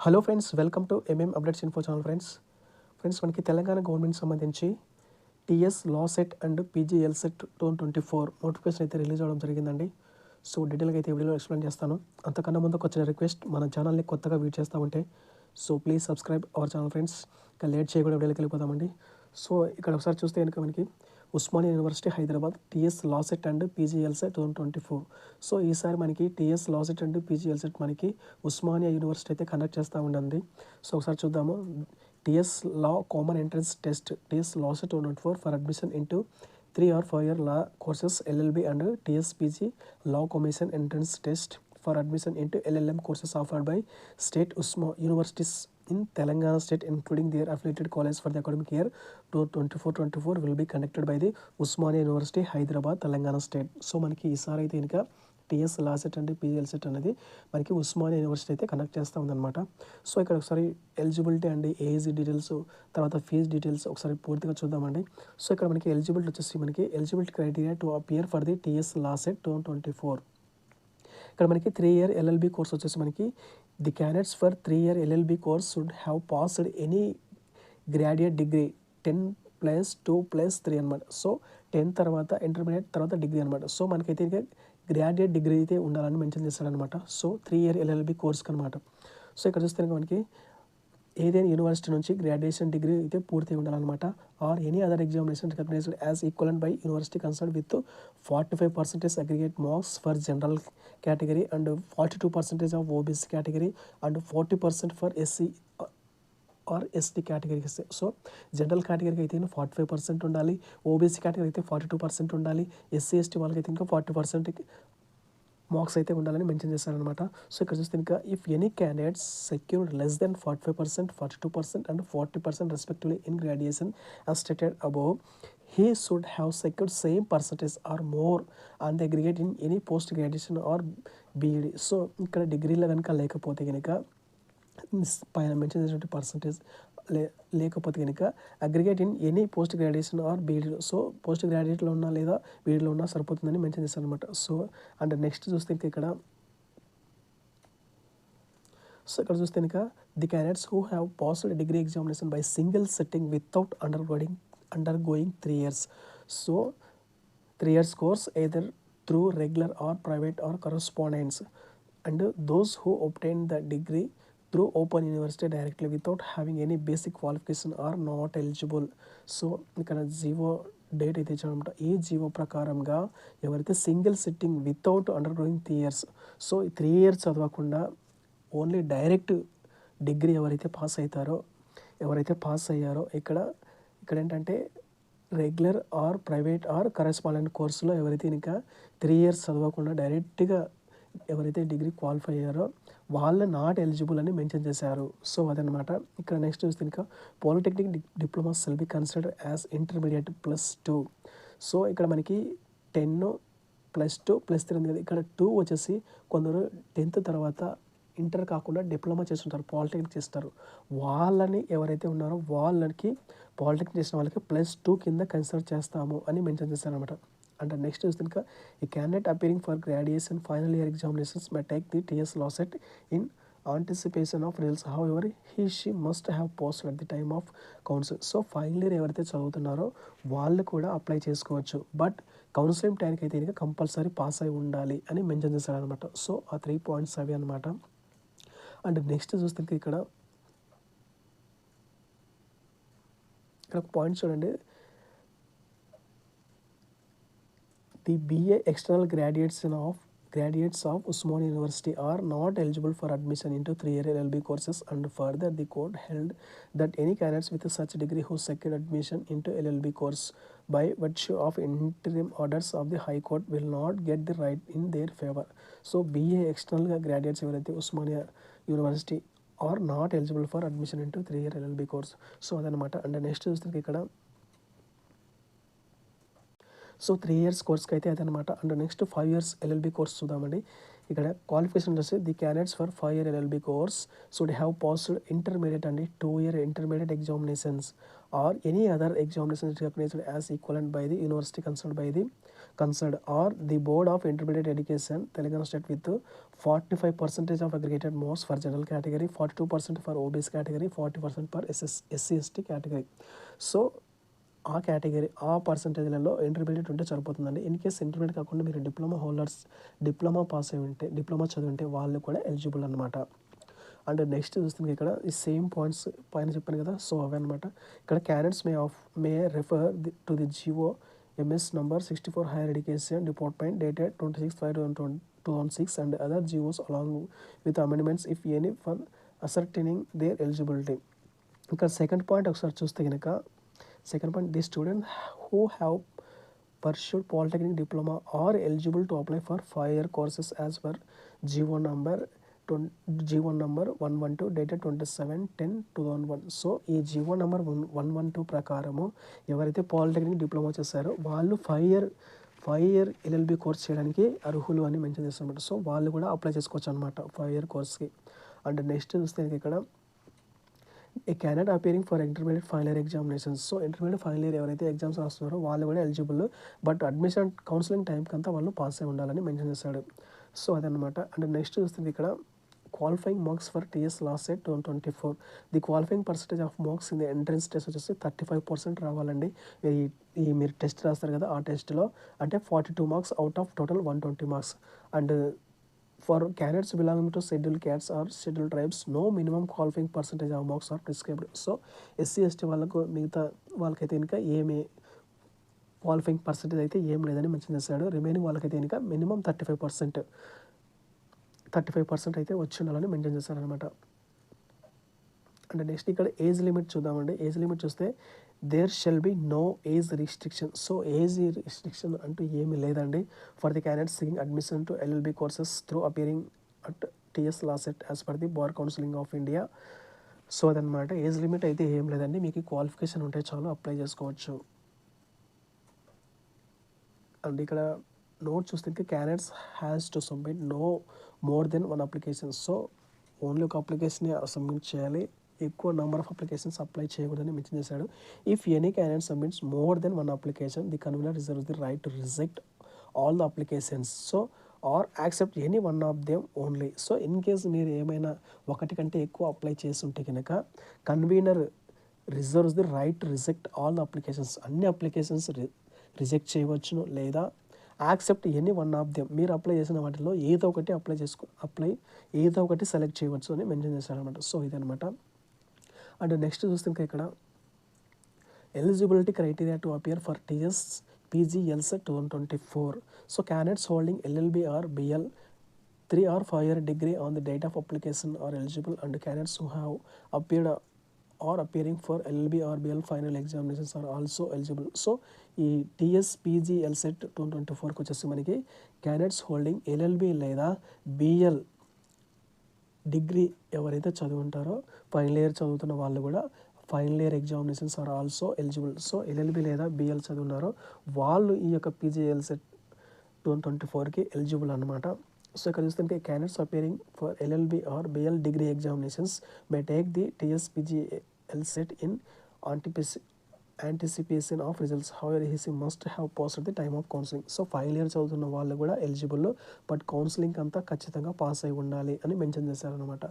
Hello friends, welcome to mmupdatesinfo channel. Friends మనకి Telangana government సంబంధించి TS LAWCET and PGLCET 2024 notification అయితే release అవ్వడం జరిగిందండి. సో డీటెయిల్గా అయితే వీడియోలో ఎక్స్ప్లెయిన్ చేస్తాను. అంతకన్నా ముందు ఒక చిన్న రిక్వెస్ట్, మన ఛానల్ని కొత్తగా వీట్ చేస్తూ ఉంటే so please subscribe our channel friends. ఇంకా లేట్ చేయకుండా వీడియోకి వెళ్ళిపోతామండి. సో ఇక్కడ ఒకసారి చూస్తే కనుక మనకి Osmania university Hyderabad TS LAWCET and PGLCET 2024. So ఈసారి మనకి టీఎస్ లాసెట్ అండ్ పీజీఎల్సెట్ మనకి ఉస్మానియా యూనివర్సిటీ అయితే కండక్ట్ చేస్తూ ఉండండి. సో ఒకసారి చూద్దాము. TS law common entrance test TS LAWCET 2024 for admission into 3 or 4 year law courses LLB and TSPG law commission entrance test for admission into LLM courses offered by state universities in Telangana state including their affiliated colleges for the academic year 2024 will be conducted by the Usmania University Hyderabad Telangana state. So మనకి ఈసారి అయితే ఇంకా TS LAWCET and పీజీఎల్సెట్ అనేది మనకి Osmania university అయితే conduct చేస్తూ ఉందన్నమాట. So ఇక్కడ ఒకసారి ఎలిజిబిలిటీ అండి, ఏజ్ డీటెయిల్స్, తర్వాత ఫీజ్ డీటెయిల్స్ ఒకసారి పూర్తిగా చూద్దామండి. సో ఇక్కడ మనకి ఎలిజిబిలిటీ వచ్చేసి మనకి eligibility criteria to appear for the TS LAWCET 2024. ఇక్కడ మనకి 3 year LLB కోర్స్ వచ్చేసి మనకి the candidates for 3 year LLB course should have passed any graduate degree 10+2+3 అనమాట. సో 10 తర్వాత ఇంటర్మీడియట్ తర్వాత డిగ్రీ అనమాట. సో మనకైతే ఇంకా గ్రాడ్యుయేట్ డిగ్రీ అయితే ఉండాలని మెన్షన్ చేస్తాడనమాట. సో 3 year LLB కోర్స్కి అనమాట. సో ఇక్కడ చూస్తే మనకి ఏదైనా యూనివర్సిటీ నుంచి గ్రాడ్యుయేషన్ డిగ్రీ అయితే పూర్తి ఉండాలన్నమాట. Or any other examination recognized as equivalent by university concern with 45% aggregate marks for general category and 42% of OBC category and 40% for SC or ST కేటగిరీకి ఇస్తే. సో జనరల్ కేటగిరీకి అయితే 45% ఉండాలి, ఓబీసీ కేటగిరీ అయితే 42% ఉండాలి, ఎస్సీ ఎస్టీ వాళ్ళకి అయితే ఇంకా 40% మార్క్స్ అయితే ఉండాలని మెన్షన్ చేశారనమాట. సో ఇక్కడ చూస్తే ఇంకా if any candidates secured less than 45%, 42% and 40% respectively in graduation as stated above, he should have secured same percentage or more on the aggregate in any post graduation or BEd. So ఇక్కడ డిగ్రీలో కనుక లేకపోతే కనుక పైన mention చేసినటువంటి percentage లేకపోతే కనుక aggregate in any post graduation or BEd. So post గ్రాడ్యుయేట్లో ఉన్నా లేదా బీఈడీలో ఉన్నా సరిపోతుందని మెన్షన్ చేశారు అనమాట. సో అండ్ నెక్స్ట్ చూస్తే ఇంకా ఇక్కడ చూస్తే ఇంకా the candidates who have passed degree examination by single setting without undergoing 3 years. So 3 years course either through regular or private or correspondence and those who obtained the degree through open university directly without having any basic qualification are not eligible. So ఇక్కడ GO date అయితే ఇచ్చామన్నమాట. ఈ GO ప్రకారంగా ఎవరైతే single sitting without undergoing 3 years, so 3 years చదవకుండా only direct degree ఎవరైతే pass అయ్యారో ఇక్కడ ఏంటంటే regular or private or correspondent కోర్సులో ఎవరైతే ఇంకా 3 years చదవకుండా డైరెక్ట్గా ఎవరైతే డిగ్రీ క్వాలిఫై అయ్యారో వాళ్ళు నాట్ ఎలిజిబుల్ అని మెన్షన్ చేశారు. సో అదనమాట. ఇక్కడ నెక్స్ట్ చూస్తే ఇంకా polytechnic diplomas will be considered as intermediate +2. So ఇక్కడ మనకి 10+2+3 ఉంది కదా. ఇక్కడ 2 వచ్చేసి కొందరు 10th తర్వాత ఇంటర్ కాకుండా డిప్లొమా చేస్తుంటారు, పాలిటెక్నిక్ చేస్తారు. వాళ్ళని ఎవరైతే ఉన్నారో వాళ్ళకి పాలిటెక్నిక్ చేసిన వాళ్ళకి +2 కింద కన్సిడర్ చేస్తాము అని మెన్షన్ చేశారనమాట. అండ్ నెక్స్ట్ చూస్తే ఇంకా ఈ candidate appearing for graduation final year examinations may take the TS LAWCET in anticipation of results. How ever she must have posted at the time of council. So final year ఎవరైతే చదువుతున్నారో వాళ్ళు కూడా apply చేసుకోవచ్చు, but counselling టైంకి అయితే ఇంకా compulsory pass అయి ఉండాలి అని మెన్షన్ చేశారనమాట. సో ఆ 3 points అవి అనమాట. అండ్ నెక్స్ట్ చూస్తే ఇక్కడ పాయింట్స్ చూడండి. The BA external graduates of Usmania University are not eligible for admission into 3 year LLB courses, and further the court held that any candidates with such degree who secured admission into LLB course by virtue of interim orders of the High Court will not get the right in their favor. So BA external graduates ఎవరైతే Usmania University are not eligible for admission into 3 year LLB course. So అదనమాట. And next చూస్తే ఇక్కడ so 3 years కోర్స్కి అయితే అదనమాట. And next 5 years LLB course చూద్దామండి. ఇక్కడ qualification వచ్చేసి the candidates for 5 year LLB course should have passed intermediate అండి 2 year intermediate examinations or any other examinations recognized as equivalent by the university concerned by the concerned, or the Board of Intermediate Education, Telangana State, with 45% of aggregated marks for general category, 42% for OBC category, 40% for SC/ST category. So ఆ category ఆ పర్సంటేజ్లలో intermediate ఉంటే సరిపోతుందండి. In case intermediate కాకుండా మీరు diploma holders, diploma pass అయి ఉంటే, diploma చదివి ఉంటే వాళ్ళు కూడా ఎలిజిబుల్ అనమాట. అండ్ నెక్స్ట్ చూస్తుంది ఇక్కడ ఈ సేమ్ పాయింట్స్ పైన చెప్పాను కదా, సో అవే అనమాట. ఇక్కడ candidates may refer to the GO MS number 64 Higher Education Department dated 26/5/2006 and other GOs along with amendments if any for ascertaining their eligibility. ఇక్కడ సెకండ్ పాయింట్ ఒకసారి చూస్తే కనుక, second point, the student who have pursued polytechnic diploma are eligible to apply for 5-year courses as per G1 number 112 dated 27/10/2001. So ఈ G1 number 112 ప్రకారము ఎవరైతే polytechnic diploma చేశారో వాళ్ళు 5-year LLB course చేయడానికి అర్హులు అని మెన్షన్ చేస్తారన్నమాట. సో వాళ్ళు కూడా అప్లై చేసుకోవచ్చు అనమాట 5-year కోర్స్కి. అండ్ నెక్స్ట్ చూస్తే ఇక్కడ a candidate appearing for intermediate final year examinations. So intermediate final year ఎవరైతే ఎగ్జామ్స్ రాస్తున్నారో వాళ్ళు కూడా ఎలిజిబుల్, బట్ అడ్మిషన్ కౌన్సిలింగ్ టైంకి అంతా వాళ్ళు పాస్ అయి ఉండాలని మెన్షన్ చేశాడు. సో అదనమాట. అండ్ నెక్స్ట్ చూస్తుంది ఇక్కడ qualifying marks for TS LAWCET 2024. The qualifying percentage of marks in the entrance test వచ్చేసి 35% రావాలండి. ఈ మీరు టెస్ట్ రాస్తారు కదా, ఆ టెస్ట్లో అంటే 42 marks out of total 120 marks. And for candidates belonging to schedule castes or schedule tribes no minimum qualifying percentage of marks are prescribed. So SC/ST వాళ్ళకు, మిగతా వాళ్ళకైతే ఇంకా ఏమి క్వాలిఫైయింగ్ పర్సంటేజ్ అయితే ఏం లేదని మెన్షన్ చేశాడు. రిమైనింగ్ వాళ్ళకైతే ఇంకా మినిమం 35% అయితే వచ్చి ఉండాలని మెయింటైన్ చేస్తారనమాట. అండ్ నెక్స్ట్ ఇక్కడ ఏజ్ లిమిట్ చూద్దామండి. ఏజ్ లిమిట్ చూస్తే there shall be no age restriction. So age restriction అంటూ ఏమీ లేదండి for the candidates seeking admission to LLB courses through appearing at TS LAWCET as per the bar council of India. So అదనమాట. Age limit అయితే ఏం లేదండి, మీకు qualification ఉంటే చాలు అప్లై చేసుకోవచ్చు. అండ్ ఇక్కడ నోట్ చూస్తే candidates has to submit no more than 1 application. So only ఒక అప్లికేషన్ సబ్మిట్ చేయాలి, ఎక్కువ నెంబర్ ఆఫ్ అప్లికేషన్స్ అప్లై చేయకూడదని మెన్షన్ చేశాడు. If any candidate submits more than 1 application, the convener reserves the right to reject all the applications. So or accept any one of them only. So in case మీరు ఏమైనా ఒకటి కంటే ఎక్కువ apply చేస్తుంటే కనుక convener reserves the right to reject all the applications, అన్ని applications reject చేయవచ్చును, లేదా accept any one of them, మీరు అప్లై చేసిన వాటిలో ఏదో ఒకటి సెలెక్ట్ చేయవచ్చు అని మెన్షన్ చేశారనమాట. సో ఇదనమాట. అండ్ నెక్స్ట్ చూస్తే ఇంకా ఇక్కడ eligibility criteria to appear for TS PGLCET 2024. So candidates holding LLB or BL 3 or 5-year degree on the date of application are eligible, and candidates who have appeared or appearing for LLB or BL final examinations are also eligible. So ఈ TS PGLCET 2024కి వచ్చేసి మనకి candidates holding LLB లేదా BL degree ఎవరైతే చదువుంటారో final year చదువుతున్న వాళ్ళు కూడా final year examinations are also eligible. So LLB లేదా BL చదువున్నారో వాళ్ళు ఈ యొక్క PGLCET 2024కి ఎలిజిబుల్ అనమాట. సో ఇక్కడ చూస్తుంటే క్యాండిడేట్స్ అపియరింగ్ ఫర్ LLB ఆర్ BL degree examinations may take the TS PGLCET in anticipation of results. However, he must have passed the time of counseling. So final year చదువుతున్న వాళ్ళు కూడా eligible, but counselling అంతా ఖచ్చితంగా pass అయి ఉండాలి అని mention చేశారనమాట.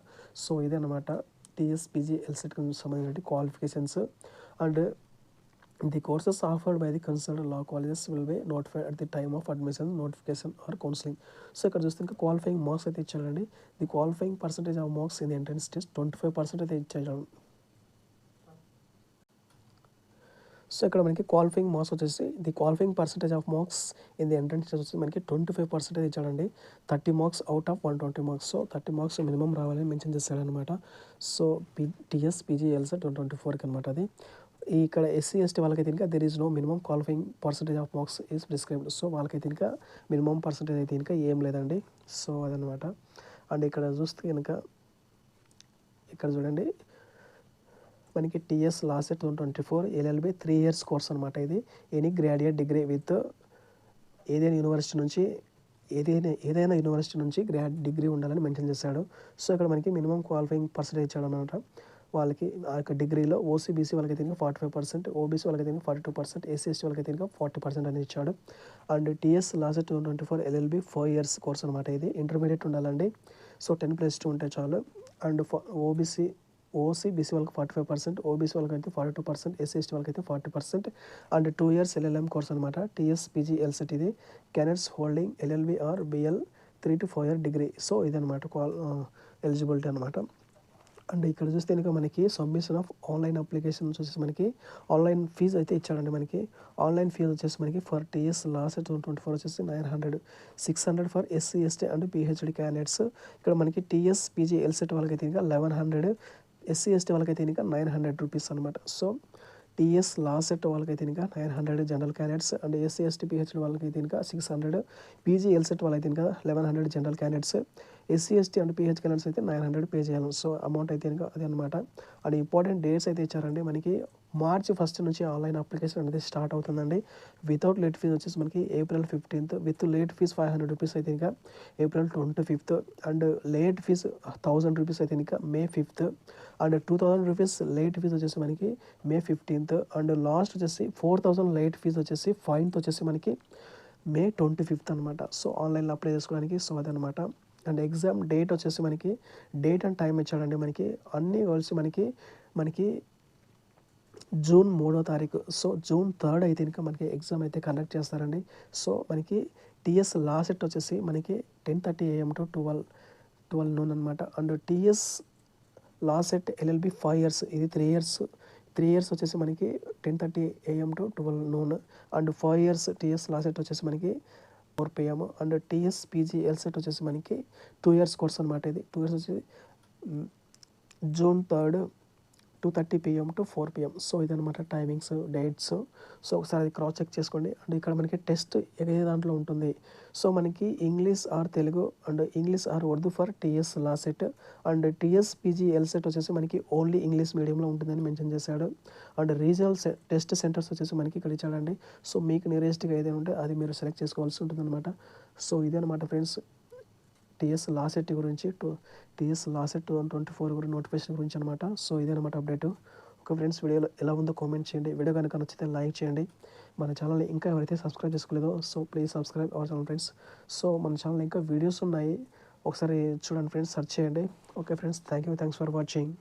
సో ఇదే అనమాట TS PGLCETకి సంబంధించిన qualifications. And the courses offered by the concern law colleges will be notified at the time of admission, notification or counselling. So ఇక్కడ చూస్తే ఇంకా క్వాలిఫైయింగ్ మార్క్స్ అయితే ఇచ్చాడండి. The qualifying percentage of marks in the entrance test 25% అయితే ఇచ్చాడు. So ఇక్కడ మనకి qualifying marks వచ్చేసి the qualifying percentage of marks in the entrance test వచ్చి మనకి 25% ఇచ్చాడండి. 30 marks out of 120 marks. So 30 marks minimum రావాలని మెన్షన్ చేశాడనమాట. సో TS PGLCET 2024కి అనమాట అది. ఇక్కడ SC/ST వాళ్ళకైతే ఇంకా there is no minimum qualifying percentage of marks is prescribed. So వాళ్ళకైతే ఇంకా మినిమం పర్సంటేజ్ అయితే ఇంకా ఏం లేదండి. సో అదనమాట. అండ్ ఇక్కడ చూస్తే కనుక ఇక్కడ చూడండి మనకి TS LAWCET 2024 LLB 3 years course అనమాట. ఇది ఎనీ గ్రాడ్యుయేట్ డిగ్రీ విత్ ఏదైనా యూనివర్సిటీ నుంచి డిగ్రీ ఉండాలని మెన్షన్ చేశాడు. సో ఇక్కడ మనకి మినిమం క్వాలిఫైయింగ్ పర్సంటేజ్ ఇచ్చాడు అనమాట. వాళ్ళకి ఆ యొక్క డిగ్రీలో ఓసీబీసీ వాళ్ళకైతే ఇంకా 45%, ఓబీసీ వాళ్ళకైతే ఇంకా 42%, ఎస్సీ ఎస్టీ వాళ్ళకైతే ఇంకా 40% అనేది ఇచ్చాడు. And TS LAWCET 2024 LLB 4 years course అనమాట. ఇది ఇంటర్మీడియట్ ఉండాలండి. సో 10+2 ఉంటే చాలు. అండ్ ఓసీబీసీ వాళ్ళకి 45%, ఓబీసీ వాళ్ళకైతే 42%, ఎస్సీ ఎస్టీ వాళ్ళకైతే 40%. అండ్ 2 years ఎల్ఎల్ఎం కోర్స్ అనమాట. టీఎస్ పీజీఎల్సెట్ ఇది candidates holding LLB or BL 3 to 4 year degree. So ఇదనమాట ఎలిజిబిలిటీ అనమాట. అండ్ ఇక్కడ చూస్తే కనుక మనకి సబ్మిషన్ ఆఫ్ ఆన్లైన్ అప్లికేషన్ వచ్చేసి మనకి ఆన్లైన్ ఫీజు అయితే ఇచ్చాడండి. మనకి ఆన్లైన్ ఫీజు వచ్చేసి మనకి ఫర్ టీఎస్ లాసెట్ 2024 వచ్చేసి 900, 600 for SC ST and PhD candidates. ఇక్కడ మనకి టీఎస్ పీజీఎల్సెట్ వాళ్ళకైతే ఇంకా 1100, ఎస్సీ ఎస్టీ వాళ్ళకైతే ఇంకా 900 రూపీస్ అనమాట. సో టీఎస్ లాసెట్ వాళ్ళకైతే ఇంకా 900 general candidates, and SC ST PhD వాళ్ళకైతే ఇంకా 600, పీజీఎల్సెట్ వాళ్ళైతే ఇంకా 1100 general candidates, SC ST and pH candidates అయితే 900 పే చేయాలి. సో అమౌంట్ అయితే ఇంకా అదే అనమాట. అండ్ ఇంపార్టెంట్ డేట్స్ అయితే ఇచ్చారండి. మనకి March 1 నుంచి ఆన్లైన్ అప్లికేషన్ అనేది స్టార్ట్ అవుతుందండి. వితౌట్ లేట్ ఫీజ్ వచ్చేసి మనకి April 15th, with late fee 500 rupees అయితే ఇంకా April 25th, and late fee 1000 rupees అయితే ఇంకా May 5th, and 2000 rupees late fee వచ్చేసి మనకి May 15th, అండ్ లాస్ట్ వచ్చేసి 4000 లేట్ ఫీజ్ వచ్చేసి ఫైన్తో వచ్చేసి మనకి May 25th అనమాట. సో ఆన్లైన్లో అప్లై చేసుకోవడానికి. సో అదనమాట. అండ్ ఎగ్జామ్ డేట్ వచ్చేసి మనకి డేట్ అండ్ టైం ఇచ్చాడండి. మనకి అన్నీ కలిసి మనకి June 3వ తారీఖు. సో June 3rd అయితే ఇంకా మనకి ఎగ్జామ్ అయితే కండక్ట్ చేస్తారండి. సో మనకి టీఎస్ లాసెట్ వచ్చేసి మనకి 10:30 AM to 12 noon అనమాట. And TS LAWCET LLB 5 years, ఇది 3 years వచ్చేసి మనకి 10:30 AM to 12 noon. And 5 years TS LAWCET వచ్చేసి మనకి 4 PM. అండ్ టీఎస్ పీజీఎల్సెట్ వచ్చేసి మనకి 2 years కోర్స్ అనమాట. ఇది 2 years వచ్చి June 3rd 2:30 PM to 4 PM. So ఇదనమాట టైమింగ్స్, డేట్స్. సో ఒకసారి అది క్రాస్ చెక్ చేసుకోండి. అండ్ ఇక్కడ మనకి టెస్ట్ ఏ దాంట్లో ఉంటుంది. సో మనకి English or Telugu and English or Urdu for TS LAWCET, and TS PGLCET వచ్చేసి మనకి ఓన్లీ ఇంగ్లీష్ మీడియంలో ఉంటుందని మెన్షన్ చేశాడు. అండ్ రీజనల్ టెస్ట్ సెంటర్స్ వచ్చేసి మనకి ఇక్కడ ఇచ్చాడండి. సో మీకు నియరెస్ట్గా ఏదైనా ఉంటే అది మీరు సెలెక్ట్ చేసుకోవాల్సి ఉంటుందన్నమాట. సో ఇదే అనమాట ఫ్రెండ్స్ టీఎస్ లాసెట్ గురించి, టీఎస్ లాసెట్ 2024 గురించి నోటిఫికేషన్ గురించి అనమాట. సో ఇదేనమాట అప్డేట్. ఓకే ఫ్రెండ్స్, వీడియోలో ఎలా ఉందో కామెంట్ చేయండి. వీడియో కనుక నచ్చితే లైక్ చేయండి. మన ఛానల్ని ఇంకా ఎవరైతే సబ్స్క్రైబ్ చేసుకోలేదో so please subscribe our channel friends. So మన ఛానల్ ఇంకా వీడియోస్ ఉన్నాయి, ఒకసారి చూడండి ఫ్రెండ్స్, సెర్చ్ చేయండి. Okay friends, thanks for watching.